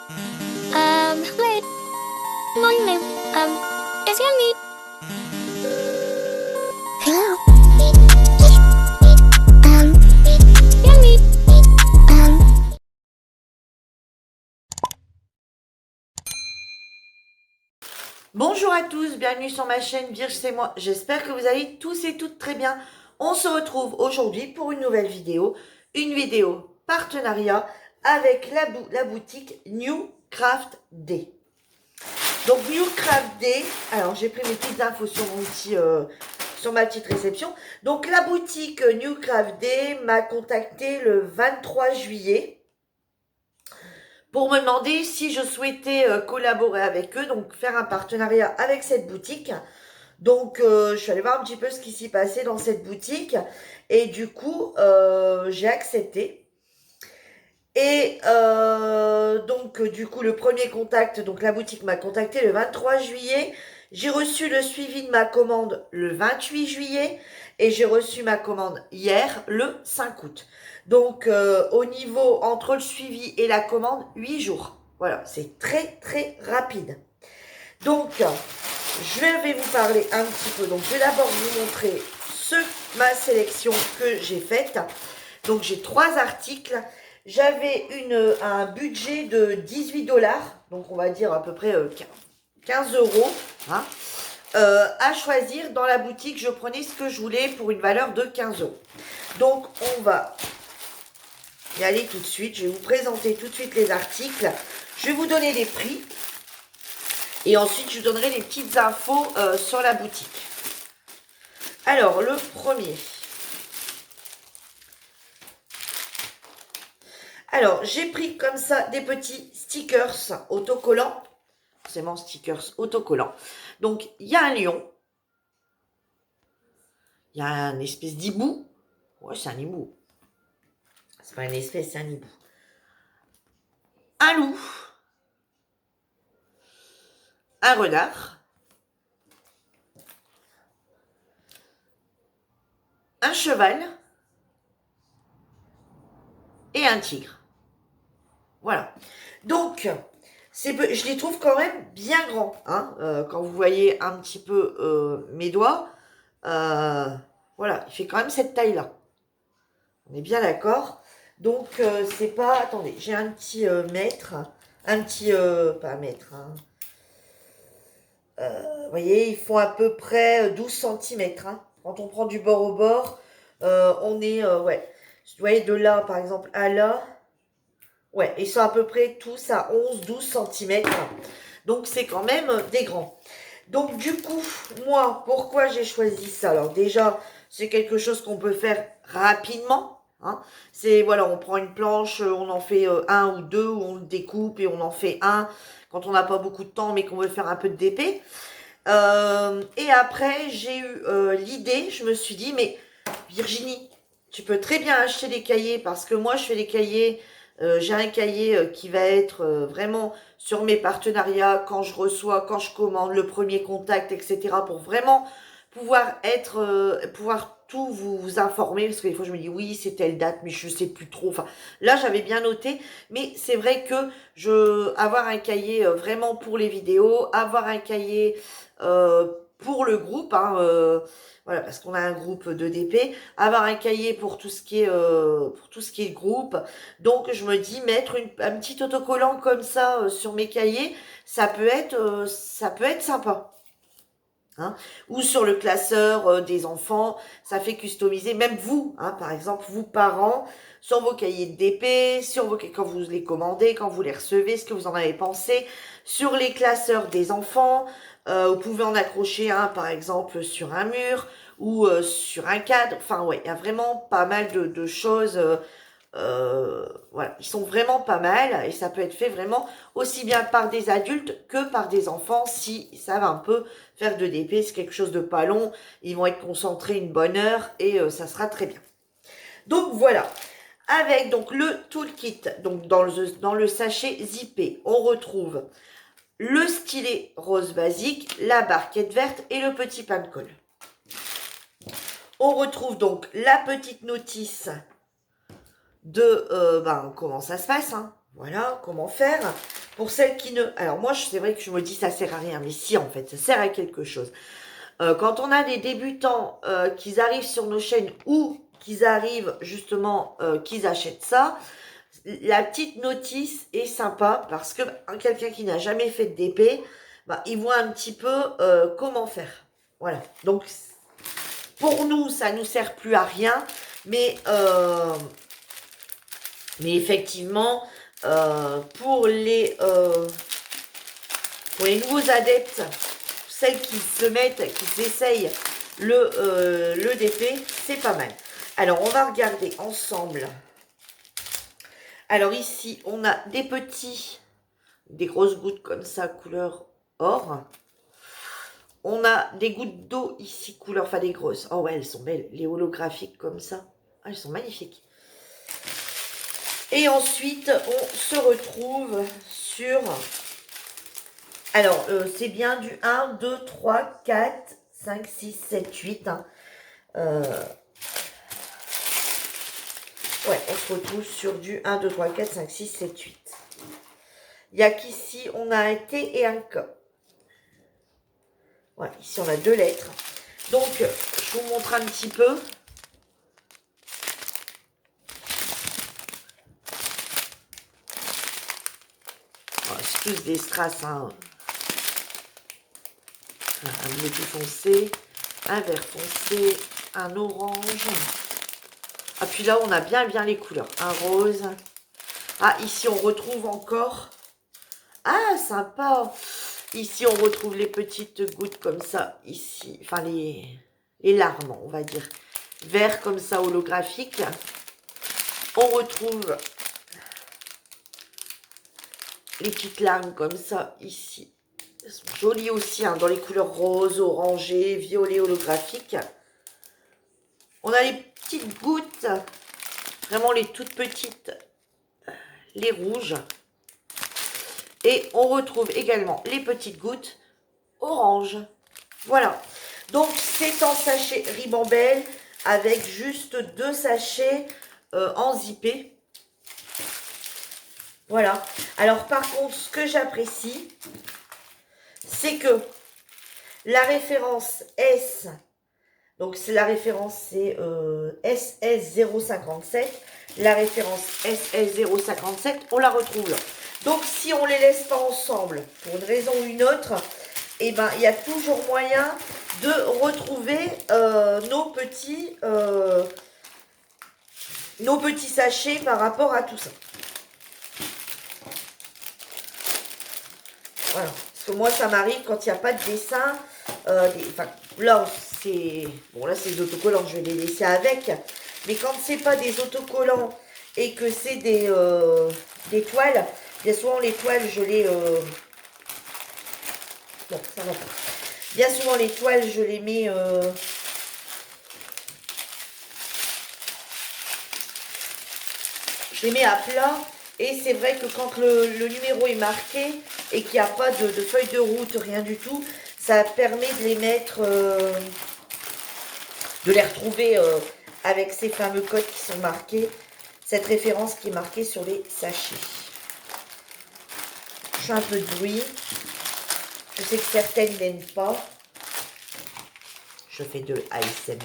Wait, morning, is your meet? Hello. Your meet. Bonjour à tous, bienvenue sur ma chaîne Virge c'est moi, j'espère que vous allez tous et toutes très bien. On se retrouve aujourd'hui pour une nouvelle vidéo, une vidéo partenariat avec la boutique New Craft Day. Donc New Craft Day, alors j'ai pris mes petites infos sur sur ma petite réception. Donc la boutique New Craft Day m'a contacté le 23 juillet pour me demander si je souhaitais collaborer avec eux, donc faire un partenariat avec cette boutique. Donc, je suis allée voir un petit peu ce qui s'y passait dans cette boutique et du coup, j'ai accepté. Et donc, du coup, le premier contact, donc la boutique m'a contacté le 23 juillet. J'ai reçu le suivi de ma commande le 28 juillet et j'ai reçu ma commande hier, le 5 août. Donc, au niveau entre le suivi et la commande, 8 jours. Voilà, c'est très, très rapide. Donc, je vais vous parler un petit peu. Donc, je vais d'abord vous montrer ma sélection que j'ai faite. Donc, j'ai 3 articles. J'avais un budget de 18 $, donc on va dire à peu près 15 euros, hein, à choisir dans la boutique. Je prenais ce que je voulais pour une valeur de 15 euros. Donc, on va y aller tout de suite. Je vais vous présenter tout de suite les articles. Je vais vous donner les prix. Et ensuite, je vous donnerai les petites infos sur la boutique. Alors, le premier. Alors, j'ai pris comme ça des petits stickers autocollants. C'est mon stickers autocollants. Donc, il y a un lion. Il y a un espèce d'hibou. Ouais, c'est un hibou. C'est pas une espèce, c'est un hibou. Un loup. Un renard. Un cheval. Et un tigre. Voilà. Donc, je les trouve quand même bien grands. Hein, quand vous voyez un petit peu mes doigts, voilà, il fait quand même cette taille-là. On est bien d'accord. Donc, c'est pas... Attendez, j'ai un petit mètre. Un petit... pas mètre. Hein. Vous voyez, ils font à peu près 12 cm. Hein. Quand on prend du bord au bord, on est... ouais. Vous voyez, de là, par exemple, à là... Ouais, ils sont à peu près tous à 11-12 cm. Donc, c'est quand même des grands. Donc, du coup, moi, pourquoi j'ai choisi ça? Alors, déjà, c'est quelque chose qu'on peut faire rapidement. Hein. C'est, voilà, on prend une planche, on en fait un ou deux, ou on le découpe et on en fait un quand on n'a pas beaucoup de temps, mais qu'on veut faire un peu de DP. Et après, j'ai eu l'idée, je me suis dit, mais Virginie, tu peux très bien acheter des cahiers parce que moi, je fais des cahiers. J'ai un cahier qui va être vraiment sur mes partenariats, quand je reçois, quand je commande, le premier contact, etc. pour vraiment pouvoir tout vous informer, parce que des fois je me dis oui, c'est telle date, mais je sais plus trop. Enfin, là j'avais bien noté, mais c'est vrai que avoir un cahier vraiment pour les vidéos, avoir un cahier pour le groupe, hein, voilà, parce qu'on a un groupe de DP, avoir un cahier pour tout ce qui est groupe. Donc je me dis mettre un petit autocollant comme ça sur mes cahiers, ça peut être sympa. Hein, ou sur le classeur des enfants, ça fait customiser, même vous, hein, par exemple, vous parents, sur vos cahiers de DP, quand vous les commandez, quand vous les recevez, ce que vous en avez pensé, sur les classeurs des enfants, vous pouvez en accrocher un, par exemple, sur un mur ou sur un cadre, enfin ouais, il y a vraiment pas mal de choses voilà, ils sont vraiment pas mal et ça peut être fait vraiment aussi bien par des adultes que par des enfants si ça va un peu faire de DP, c'est quelque chose de pas long, ils vont être concentrés une bonne heure et ça sera très bien. Donc voilà, avec donc le toolkit, donc dans le sachet zippé, on retrouve le stylet rose basique, la barquette verte et le petit pain de colle. On retrouve donc la petite notice de comment ça se passe, hein. Voilà, comment faire. Pour celles qui ne... Alors moi, c'est vrai que je me dis ça sert à rien, mais si en fait, ça sert à quelque chose. Quand on a des débutants qui arrivent sur nos chaînes ou qu'ils arrivent justement, qu'ils achètent ça, la petite notice est sympa parce que quelqu'un qui n'a jamais fait de DP, bah, il voit un petit peu comment faire. Voilà. Donc, pour nous, ça ne nous sert plus à rien, mais effectivement, pour les nouveaux adeptes, celles qui se mettent, qui s'essayent le DP, c'est pas mal. Alors, on va regarder ensemble. Alors ici, on a des grosses gouttes comme ça, couleur or. On a des gouttes d'eau ici, couleur, enfin des grosses. Oh ouais, elles sont belles, les holographiques comme ça. Ah, elles sont magnifiques. Et ensuite, on se retrouve sur... Alors, c'est bien du 1, 2, 3, 4, 5, 6, 7, 8. Hein. Ouais, on se retrouve sur du 1, 2, 3, 4, 5, 6, 7, 8. Il n'y a qu'ici, on a un T et un K. Voilà, ici, on a 2 lettres. Donc, je vous montre un petit peu. Voilà, c'est tous des strass, hein. Un bleu tout foncé, un vert foncé, un orange. Ah, puis là, on a bien les couleurs. Un rose. Ah, ici, on retrouve encore... Ah, sympa. Ici, on retrouve les petites gouttes comme ça. Ici, enfin, les larmes, on va dire. Vert comme ça, holographique. On retrouve les petites larmes comme ça, ici. Elles sont jolies aussi, hein, dans les couleurs rose, orangé, violet, holographique. On a les petites gouttes, vraiment les toutes petites, les rouges. Et on retrouve également les petites gouttes orange. Voilà. Donc, c'est en sachet Ribambelle avec juste 2 sachets en zippé. Voilà. Alors, par contre, ce que j'apprécie, c'est que la référence S, donc c'est la référence, c'est SS057. La référence SS057, on la retrouve là. Donc, si on ne les laisse pas ensemble, pour une raison ou une autre, eh ben, il y a toujours moyen de retrouver nos petits sachets par rapport à tout ça. Voilà. Parce que moi, ça m'arrive quand il n'y a pas de dessin. Enfin, là, c'est... Bon, là, c'est des autocollants, je vais les laisser avec. Mais quand c'est pas des autocollants et que c'est des toiles, bien souvent, les toiles, je les... Non, ça va pas. Bien souvent, les toiles, je les mets... Je les mets à plat. Et c'est vrai que quand le numéro est marqué et qu'il n'y a pas de feuille de route, rien du tout, ça permet de les mettre, de les retrouver avec ces fameux codes qui sont marqués. Cette référence qui est marquée sur les sachets. Je fais un peu de bruit. Je sais que certaines n'aiment pas. Je fais de ASMR.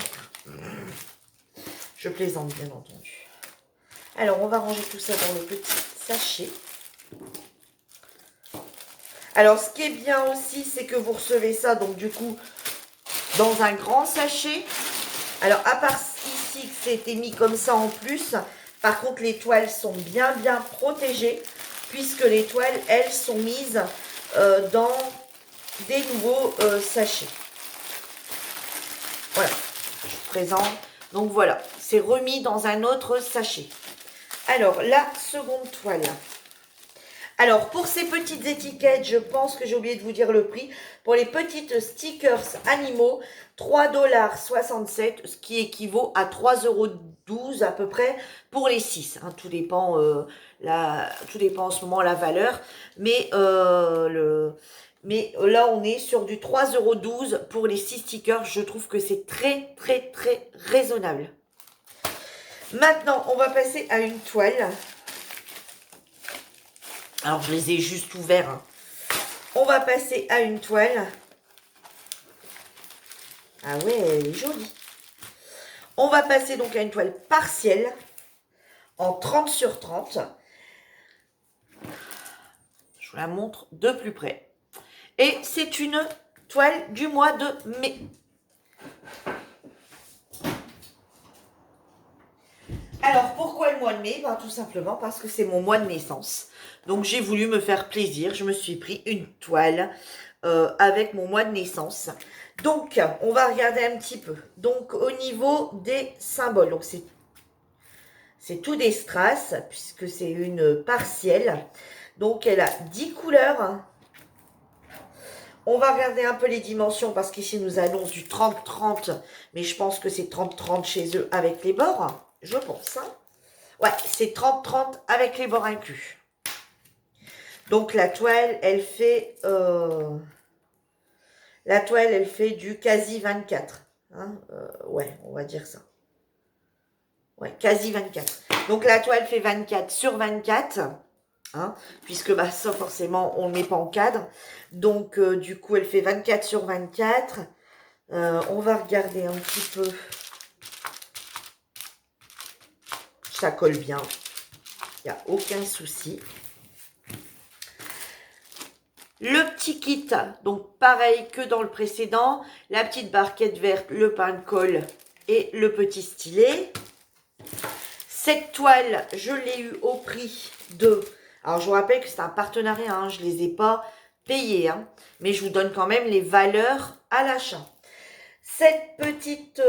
Je plaisante, bien entendu. Alors, on va ranger tout ça dans le petit sachet. Alors, ce qui est bien aussi, c'est que vous recevez ça, donc du coup, dans un grand sachet. Alors, à part ici, que c'était mis comme ça en plus, par contre, les toiles sont bien protégées, puisque les toiles, elles, sont mises dans des nouveaux sachets. Voilà, je vous présente. Donc, voilà, c'est remis dans un autre sachet. Alors, la seconde toile. Alors, pour ces petites étiquettes, je pense que j'ai oublié de vous dire le prix. Pour les petites stickers animaux, 3,67 $, ce qui équivaut à 3,12 € à peu près pour les 6. Hein, tout dépend en ce moment la valeur. Mais, là, on est sur du 3,12 € pour les 6 stickers. Je trouve que c'est très raisonnable. Maintenant, on va passer à une toile. Alors, je les ai juste ouverts. Hein. On va passer à une toile. Ah ouais, elle est jolie. On va passer donc à une toile partielle en 30 sur 30. Je vous la montre de plus près. Et c'est une toile du mois de mai. Alors, pourquoi le mois de mai? Ben, tout simplement parce que c'est mon mois de naissance. Donc, j'ai voulu me faire plaisir. Je me suis pris une toile avec mon mois de naissance. Donc, on va regarder un petit peu. Donc, au niveau des symboles, donc c'est tout des strass, puisque c'est une partielle. Donc, elle a 10 couleurs. On va regarder un peu les dimensions, parce qu'ici, nous annonce du 30-30. Mais je pense que c'est 30-30 chez eux avec les bords. Je pense, hein. Ouais, c'est 30-30 avec les bords inclus. Donc, la toile, elle fait du quasi 24. Hein, ouais, on va dire ça. Ouais, quasi 24. Donc, la toile fait 24 sur 24. Hein, puisque bah, ça, forcément, on ne met pas en cadre. Donc, du coup, elle fait 24 sur 24. On va regarder un petit peu. Ça colle bien. Il n'y a aucun souci. Le petit kit, donc pareil que dans le précédent, la petite barquette verte, le pain de colle et le petit stylet. Cette toile, je l'ai eu au prix de... Alors, je vous rappelle que c'est un partenariat, hein, je ne les ai pas payés, hein, mais je vous donne quand même les valeurs à l'achat. Cette petite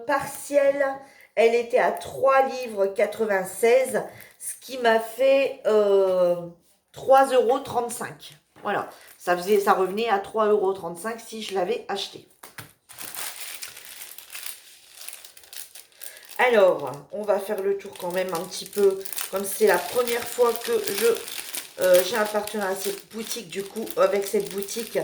partielle, elle était à 3,96 livres, ce qui m'a fait 3,35 €. Voilà, ça revenait à 3,35 € si je l'avais acheté. Alors, on va faire le tour quand même un petit peu, comme c'est la première fois que j'ai un partenariat avec cette boutique, du coup, avec cette boutique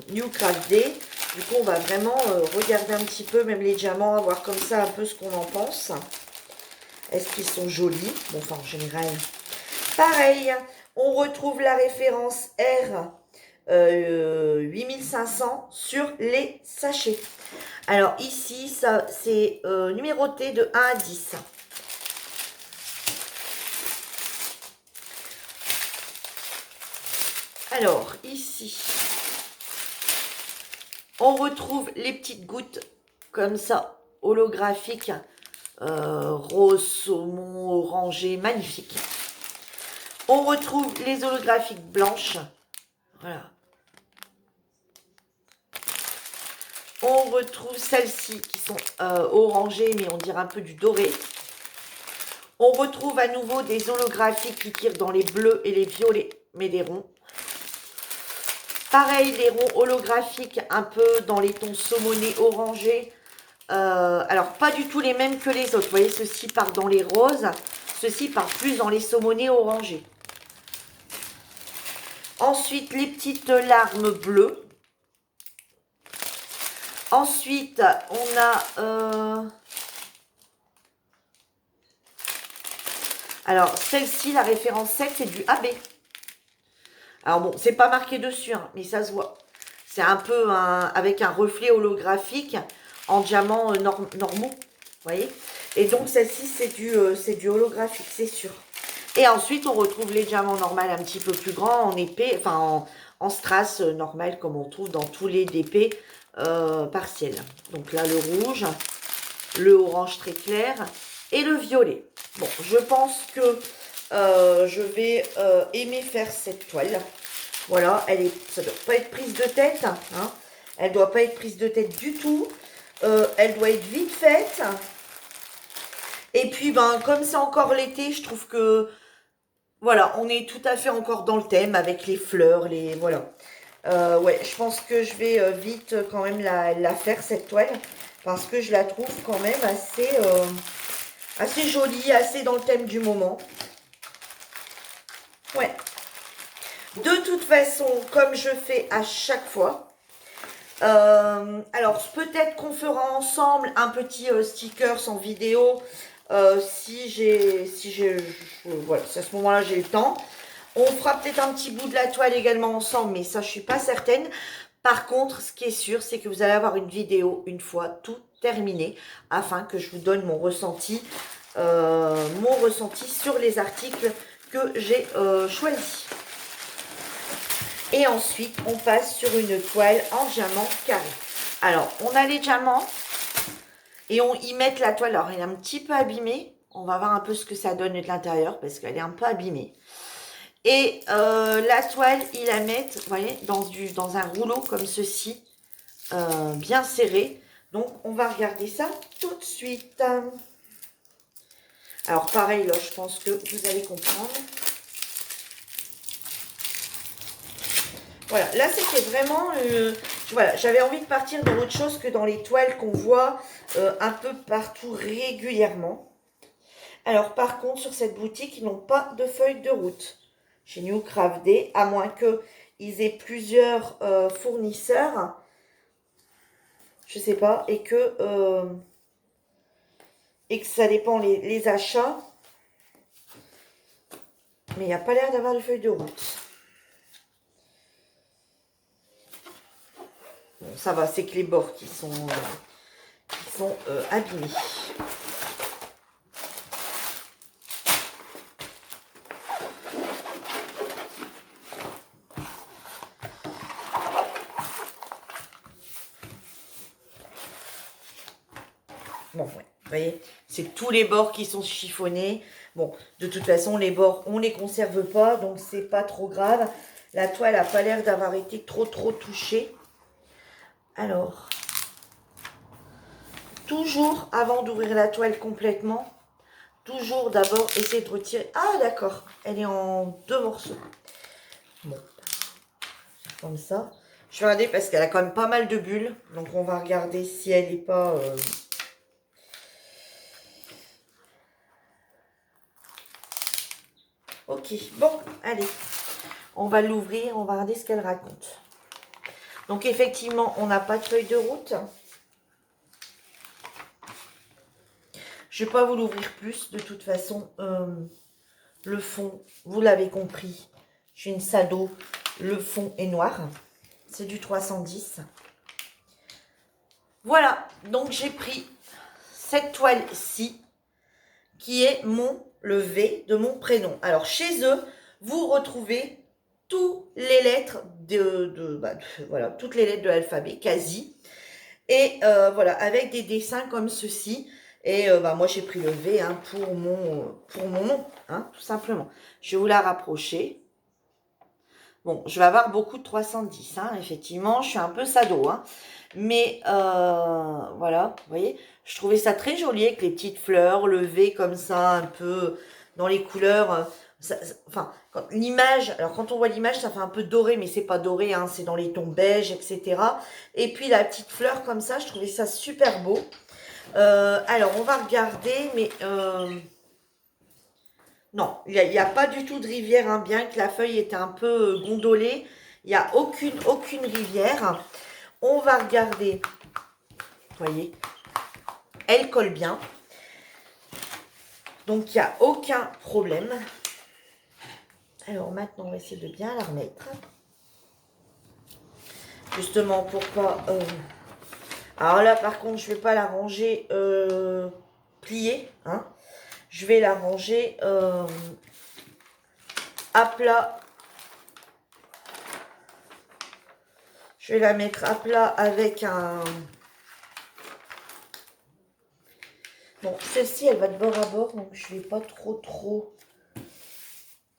New Craft Day. Du coup, on va vraiment regarder un petit peu, même les diamants, voir comme ça un peu ce qu'on en pense. Est-ce qu'ils sont jolis? Bon, enfin, en général, pareil. On retrouve la référence R 8500 sur les sachets. Alors ici, ça c'est numéroté de 1 à 10. Alors ici, on retrouve les petites gouttes comme ça, holographiques, rose, saumon, orangé, magnifique. On retrouve les holographiques blanches. Voilà. On retrouve celles-ci qui sont orangées, mais on dirait un peu du doré. On retrouve à nouveau des holographiques qui tirent dans les bleus et les violets, mais des ronds. Pareil, les ronds holographiques un peu dans les tons saumonés orangés. Alors, pas du tout les mêmes que les autres. Vous voyez, ceci part dans les roses. Ceci part plus dans les saumonés orangés. Ensuite, les petites larmes bleues. Ensuite, on a... alors, celle-ci, la référence 7, c'est du AB. Alors bon, c'est pas marqué dessus, hein, mais ça se voit. C'est un peu avec un reflet holographique en diamants normaux. Vous voyez? Et donc, celle-ci, c'est du holographique, c'est sûr. Et ensuite, on retrouve les diamants normaux un petit peu plus grands, en épais, enfin en strass normal, comme on trouve dans tous les DP partiels. Donc là, le rouge, le orange très clair et le violet. Bon, je pense que je vais aimer faire cette toile. Voilà, ça ne doit pas être prise de tête. Hein. Elle ne doit pas être prise de tête du tout. Elle doit être vite faite. Et puis, ben, comme c'est encore l'été, je trouve que, voilà, on est tout à fait encore dans le thème avec les fleurs, voilà. Ouais, je pense que je vais vite quand même la faire, cette toile. Parce que je la trouve quand même assez jolie, assez dans le thème du moment. Ouais. De toute façon, comme je fais à chaque fois, alors peut-être qu'on fera ensemble un petit sticker en vidéo voilà, si à ce moment-là j'ai le temps. On fera peut-être un petit bout de la toile également ensemble, mais ça je suis pas certaine. Par contre, ce qui est sûr, c'est que vous allez avoir une vidéo une fois tout terminé, afin que je vous donne mon ressenti sur les articles que j'ai choisis. Et ensuite, on passe sur une toile en diamant carré. Alors, on a les diamants et on y met la toile. Alors, elle est un petit peu abîmée. On va voir un peu ce que ça donne de l'intérieur parce qu'elle est un peu abîmée. Et la toile, ils la mettent, vous voyez, dans un rouleau comme ceci, bien serré. Donc, on va regarder ça tout de suite. Alors, pareil, là, je pense que vous allez comprendre. Voilà, là, c'était vraiment... voilà, j'avais envie de partir dans autre chose que dans les toiles qu'on voit un peu partout régulièrement. Alors, par contre, sur cette boutique, ils n'ont pas de feuille de route. Chez New Craft Day, à moins qu'ils aient plusieurs fournisseurs, je sais pas, et que ça dépend les achats. Mais il n'y a pas l'air d'avoir de feuille de route. Bon, ça va, c'est que les bords qui sont abîmés. Bon, ouais, vous voyez, c'est tous les bords qui sont chiffonnés. Bon, de toute façon, les bords, on les conserve pas, donc c'est pas trop grave. La toile n'a pas l'air d'avoir été trop touchée. Alors, toujours avant d'ouvrir la toile complètement, toujours d'abord essayer de retirer. Ah, d'accord, elle est en 2 morceaux. Bon, comme ça. Je vais regarder parce qu'elle a quand même pas mal de bulles. Donc, on va regarder si elle n'est pas... Ok, bon, allez. On va l'ouvrir, on va regarder ce qu'elle raconte. Donc, effectivement, on n'a pas de feuille de route. Je ne vais pas vous l'ouvrir plus. De toute façon, le fond, vous l'avez compris, j'ai une Sado. Le fond est noir. C'est du 310. Voilà, donc j'ai pris cette toile-ci, qui est le V de mon prénom. Alors, chez eux, vous retrouvez toutes les lettres voilà, toutes les lettres de l'alphabet, quasi. Et voilà, avec des dessins comme ceci. Et moi, j'ai pris le V pour mon nom, tout simplement. Je vais vous la rapprocher. Bon, je vais avoir beaucoup de 310, effectivement. Je suis un peu sado, Mais voilà, vous voyez, je trouvais ça très joli avec les petites fleurs, le V comme ça, un peu dans les couleurs. Enfin, l'image, alors quand on voit l'image, ça fait un peu doré, mais c'est pas doré, c'est dans les tons beige, etc. Et puis la petite fleur comme ça, je trouvais ça super beau. Alors, on va regarder, mais non, il n'y a pas du tout de rivière, bien que la feuille était un peu gondolée. Il n'y a aucune rivière. On va regarder. Vous voyez, elle colle bien. Donc, il n'y a aucun problème. Alors, maintenant, on va essayer de bien la remettre. Justement, pour pas... Alors là, par contre, je ne vais pas la ranger pliée. Je vais la ranger à plat. Je vais la mettre à plat avec un... Bon, celle-ci, elle va de bord à bord, donc je ne vais pas trop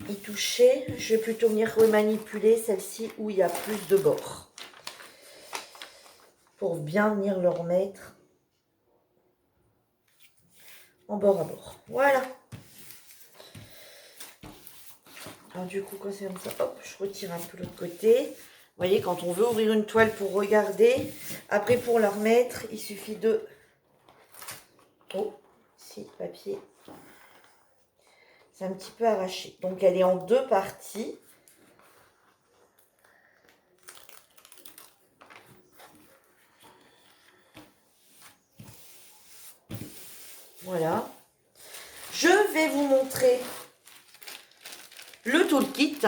y toucher. Je vais plutôt venir remanipuler celle-ci où il y a plus de bords. Pour bien venir le remettre en bord à bord. Voilà. Alors du coup, quand c'est comme ça, hop, je retire un peu l'autre côté. Vous voyez, quand on veut ouvrir une toile pour regarder, après pour la remettre, il suffit de... Oh, si, papier. C'est un petit peu arraché. Donc, elle est en 2 parties. Voilà. vais vous montrer le toolkit.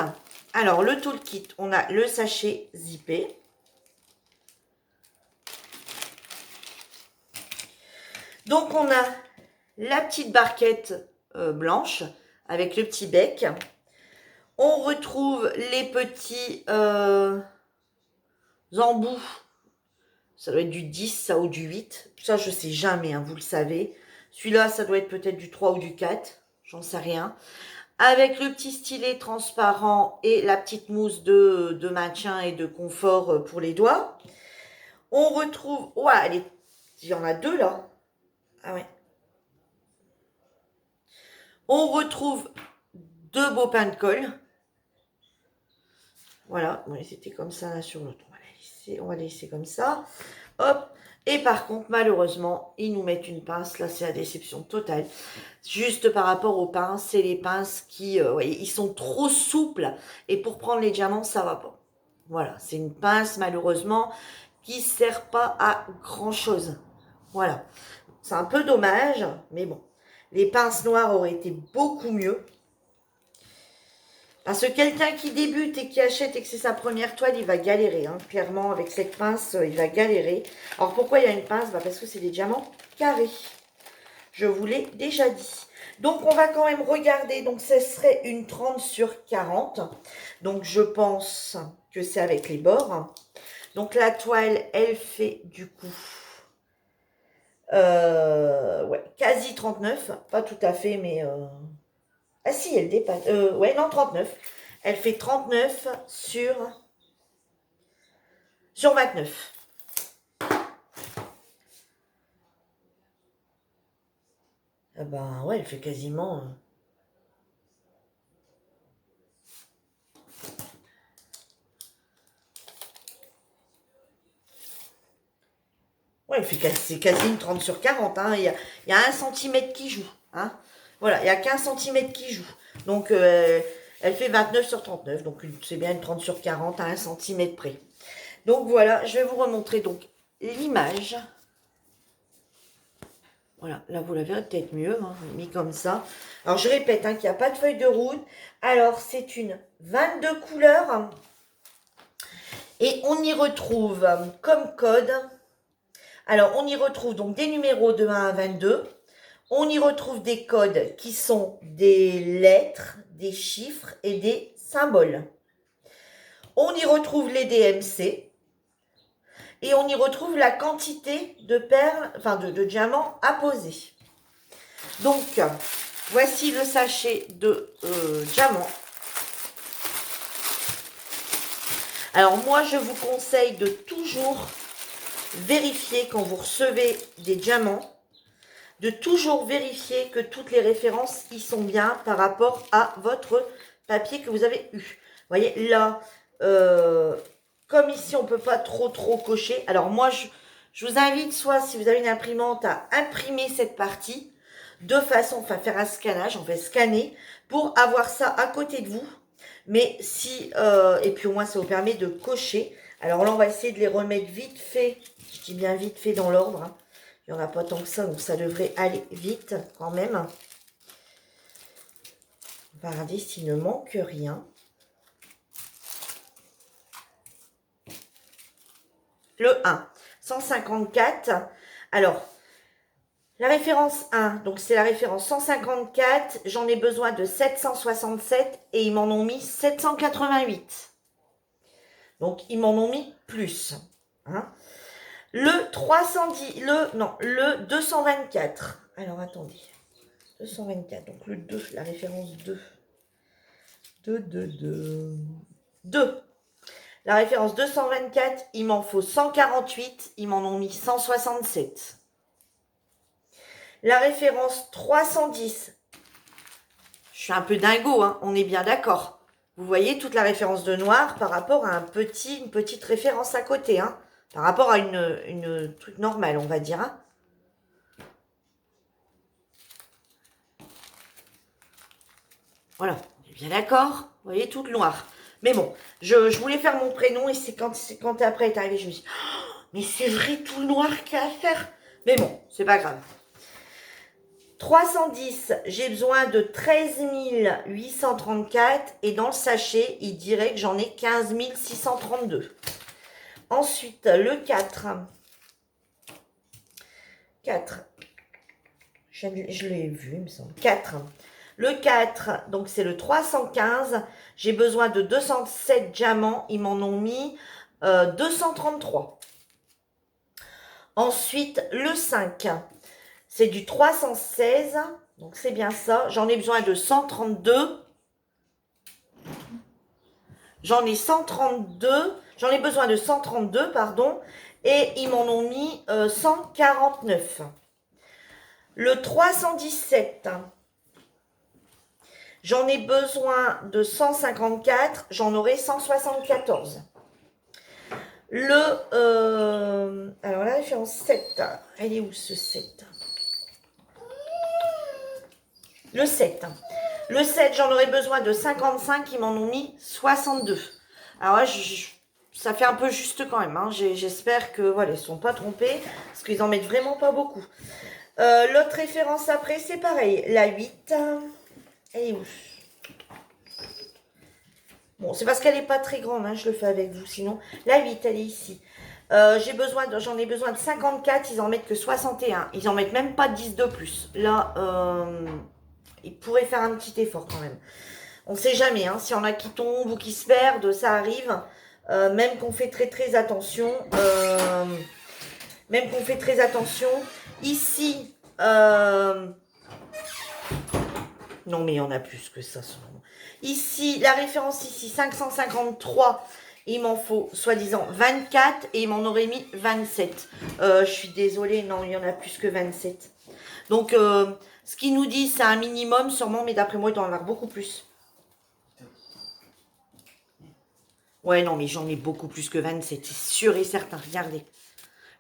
Alors, le toolkit, on a le sachet zippé. Donc, on a la petite barquette blanche avec le petit bec. On retrouve les petits embouts. Ça doit être du 10, ça, ou du 8. Ça, je sais jamais, hein, vous le savez. Celui-là, ça doit être peut-être du 3 ou du 4. J'en sais rien. Avec le petit stylet transparent et la petite mousse de maintien et de confort pour les doigts. On retrouve... Ouais, il y en a deux, là. Ah ouais. On retrouve deux beaux pains de colle. Voilà, bon, c'était comme ça là sur l'autre. On va laisser comme ça. Hop. Et par contre, malheureusement, ils nous mettent une pince. Là, c'est la déception totale. Juste par rapport aux pinces, c'est les pinces qui, voyez, ils sont trop souples. Et pour prendre les diamants, ça va pas. Voilà, c'est une pince, malheureusement, qui sert pas à grand chose. Voilà. C'est un peu dommage, mais bon. Les pinces noires auraient été beaucoup mieux. Parce que quelqu'un qui débute et qui achète et que c'est sa première toile, il va galérer. Hein. Clairement, avec cette pince, il va galérer. Alors, pourquoi il y a une pince? Parce que c'est des diamants carrés. Je vous l'ai déjà dit. Donc, on va quand même regarder. Donc, ce serait une 30 sur 40. Donc, je pense que c'est avec les bords. Donc, la toile, elle fait du coup... ouais, quasi 39. Pas tout à fait, mais... Ah si, elle dépasse. Ouais, non, 39. Elle fait 39 sur 29. Ah ben ouais, elle fait quasiment... Ouais, c'est quasi une 30 sur 40. Hein. Il y a 1 cm qui joue. Hein. Voilà, il y a qu'1 cm qui joue. Donc, elle fait 29 sur 39. Donc, c'est bien une 30 sur 40 à 1 cm près. Donc, voilà, je vais vous remontrer donc l'image. Voilà, là, vous la verrez peut-être mieux, hein, mis comme ça. Alors, je répète hein, qu'il n'y a pas de feuille de route. Alors, c'est une 22 couleurs. Et on y retrouve comme code... Alors, on y retrouve donc des numéros de 1 à 22. On y retrouve des codes qui sont des lettres, des chiffres et des symboles. On y retrouve les DMC. Et on y retrouve la quantité de perles, enfin de diamants à poser. Donc, voici le sachet de diamants. Alors, moi, je vous conseille de toujours... vérifier quand vous recevez des diamants, de toujours vérifier que toutes les références y sont bien par rapport à votre papier que vous avez eu. Vous voyez, là, comme ici, on ne peut pas trop cocher. Alors moi, je vous invite, soit si vous avez une imprimante, à imprimer cette partie de façon, enfin faire un scannage, on fait scanner, pour avoir ça à côté de vous. Mais si, et puis au moins ça vous permet de cocher. Alors là, on va essayer de les remettre vite fait. Je dis bien vite fait dans l'ordre. Hein. Il n'y en a pas tant que ça, donc ça devrait aller vite quand même. On va regarder s'il ne manque rien. Le 1, 154. Alors, la référence 1, donc c'est la référence 154. J'en ai besoin de 767 et ils m'en ont mis 788. Donc, ils m'en ont mis plus. Hein. Le 310, le 224. Alors, attendez. 224, donc le 2, la référence 2. 2. La référence 224, il m'en faut 148, ils m'en ont mis 167. La référence 310, je suis un peu dingo, hein, on est bien d'accord. Vous voyez toute la référence de noir par rapport à une petite référence à côté, hein, par rapport à une truc normal, on va dire. Hein. Voilà, on est bien d'accord. Vous voyez, toute noire. Mais bon, je voulais faire mon prénom et c'est quand après est arrivé, je me suis dit, oh, mais c'est vrai, tout le noir qu'il y a à faire. Mais bon, c'est pas grave. 310, j'ai besoin de 13 834 et dans le sachet, il dirait que j'en ai 15 632. Ensuite, le 4. 4. Je l'ai vu, il me semble. 4. Le 4, donc c'est le 315. J'ai besoin de 207 diamants. Ils m'en ont mis 233. Ensuite, le 5. C'est du 316, donc c'est bien ça. J'en ai besoin de 132. J'en ai besoin de 132, pardon. Et ils m'en ont mis 149. Le 317, j'en ai besoin de 154. J'en aurai 174. Alors là, je suis en 7. Elle est où ce 7 ? Le 7. Le 7, j'en aurais besoin de 55, ils m'en ont mis 62. Alors là, ça fait un peu juste quand même. Hein. J'espère que voilà, ils ne sont pas trompés, parce qu'ils en mettent vraiment pas beaucoup. L'autre référence après, c'est pareil. La 8. Elle est où? Bon, c'est parce qu'elle n'est pas très grande, hein, je le fais avec vous. Sinon, la 8, elle est ici. J'en ai besoin de 54, ils en mettent que 61. Ils en mettent même pas 10 de plus. Là, ils pourraient faire un petit effort quand même. On ne sait jamais, hein, s'il y en a qui tombent ou qui se perdent, ça arrive. Même qu'on fait très attention. Ici, non mais il y en a plus que ça. Ici, la référence ici, 553. Il m'en faut, soi-disant, 24 et il m'en aurait mis 27. Je suis désolée, non, il y en a plus que 27. Donc, ce qu'il nous dit, c'est un minimum sûrement, mais d'après moi, il doit en avoir beaucoup plus. Ouais, non, mais j'en ai beaucoup plus que 27, c'est sûr et certain, regardez.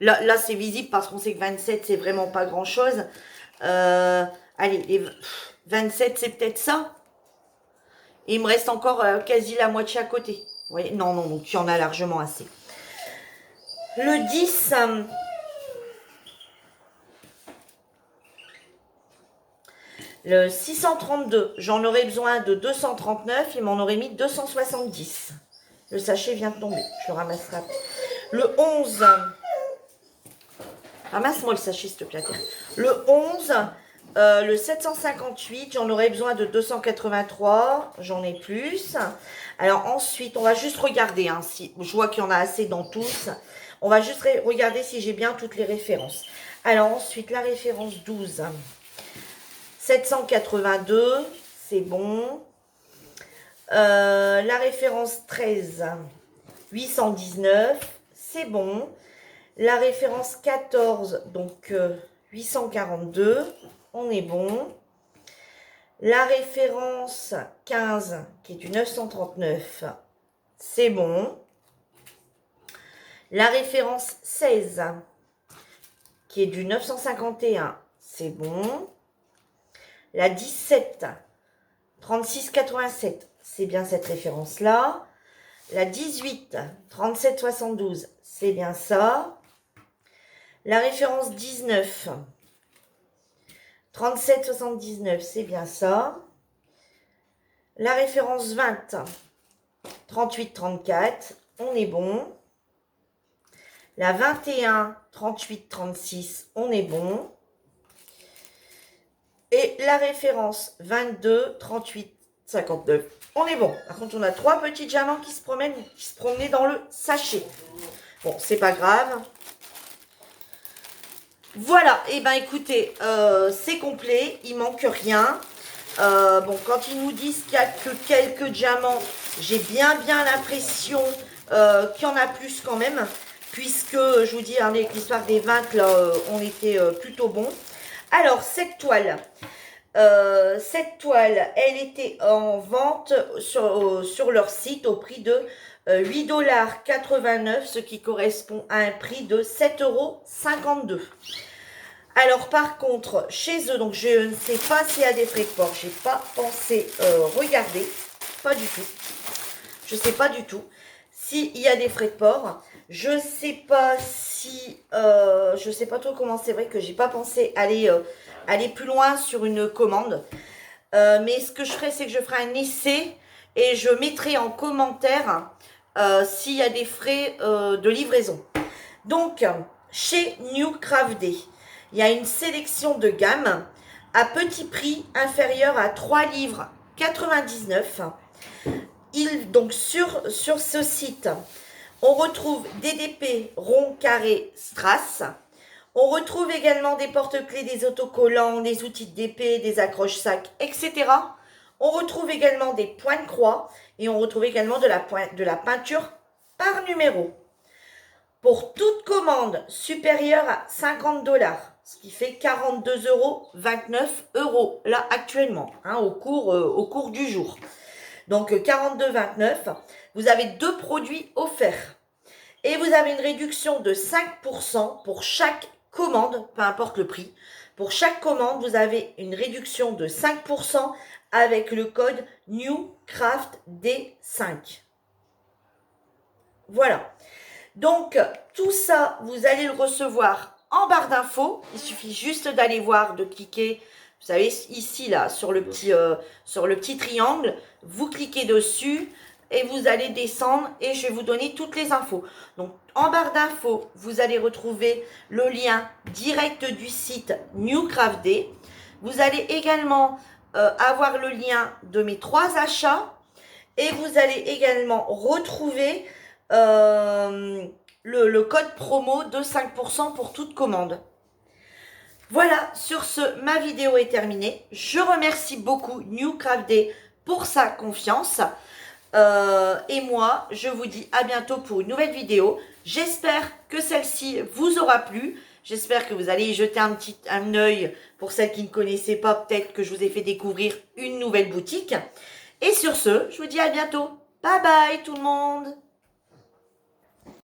Là c'est visible parce qu'on sait que 27, c'est vraiment pas grand-chose. Allez, les 27, c'est peut-être ça. Et il me reste encore quasi la moitié à côté. Vous voyez, non, donc il y en a largement assez. Le 10... le 632, j'en aurais besoin de 239, il m'en aurait mis 270. Le sachet vient de tomber, je le ramasserai après. Le 11, ramasse-moi le sachet s'il te plaît. Le 11, le 758, j'en aurais besoin de 283, j'en ai plus. Alors ensuite, on va juste regarder, hein, si je vois qu'il y en a assez dans tous. On va juste regarder si j'ai bien toutes les références. Alors ensuite, la référence 12, 782, c'est bon. La référence 13, 819, c'est bon. La référence 14, donc 842, on est bon. La référence 15, qui est du 939, c'est bon. La référence 16, qui est du 951, c'est bon. La 17, 3687, c'est bien cette référence-là. La 18, 3772, c'est bien ça. La référence 19, 3779, c'est bien ça. La référence 20, 3834, on est bon. La 21, 3836, on est bon. Et la référence 22, 38, 59. On est bon. Par contre, on a 3 petits diamants qui se promenaient dans le sachet. Bon, c'est pas grave. Voilà. Et ben écoutez, c'est complet. Il manque rien. Bon, quand ils nous disent qu'il n'y a que quelques diamants, j'ai bien l'impression qu'il y en a plus quand même. Puisque, je vous dis, avec l'histoire des 20, là, on était plutôt bon. Alors, cette toile, elle était en vente sur leur site au prix de 8,89 $, ce qui correspond à un prix de 7,52 €. Alors, par contre, chez eux, donc je ne sais pas s'il y a des frais de port, j'ai pas pensé regarder, pas du tout. Je sais pas du tout s'il y a des frais de port. Je sais pas si si je sais pas trop comment, c'est vrai que j'ai pas pensé aller plus loin sur une commande. Mais ce que je ferai, c'est que je ferai un essai et je mettrai en commentaire s'il y a des frais de livraison. Donc, chez New Craft Day, il y a une sélection de gamme à petit prix inférieur à 3 livres 99. Donc sur ce site, on retrouve DDP rond, carré, strass. On retrouve également des porte-clés, des autocollants, des outils de DP, des accroches-sacs, etc. On retrouve également des points de croix et on retrouve également de la peinture par numéro. Pour toute commande supérieure à 50 $, ce qui fait 42,29 € là actuellement, hein, au cours du jour. Donc 42,29, vous avez 2 produits offerts. Et vous avez une réduction de 5% pour chaque commande, peu importe le prix. Pour chaque commande, vous avez une réduction de 5% avec le code NEWCRAFTD5. Voilà. Donc, tout ça, vous allez le recevoir en barre d'infos. Il suffit juste d'aller voir, de cliquer, vous savez, ici, là, sur le petit triangle. Vous cliquez dessus et vous allez descendre et je vais vous donner toutes les infos. Donc, en barre d'infos, vous allez retrouver le lien direct du site New Craft Day. Vous allez également avoir le lien de mes 3 achats et vous allez également retrouver le code promo de 5% pour toute commande. Voilà, sur ce, ma vidéo est terminée. Je remercie beaucoup New Craft Day pour sa confiance. Et moi, je vous dis à bientôt pour une nouvelle vidéo. J'espère que celle-ci vous aura plu. J'espère que vous allez y jeter un œil pour celles qui ne connaissaient pas. Peut-être que je vous ai fait découvrir une nouvelle boutique. Et sur ce, je vous dis à bientôt. Bye bye tout le monde.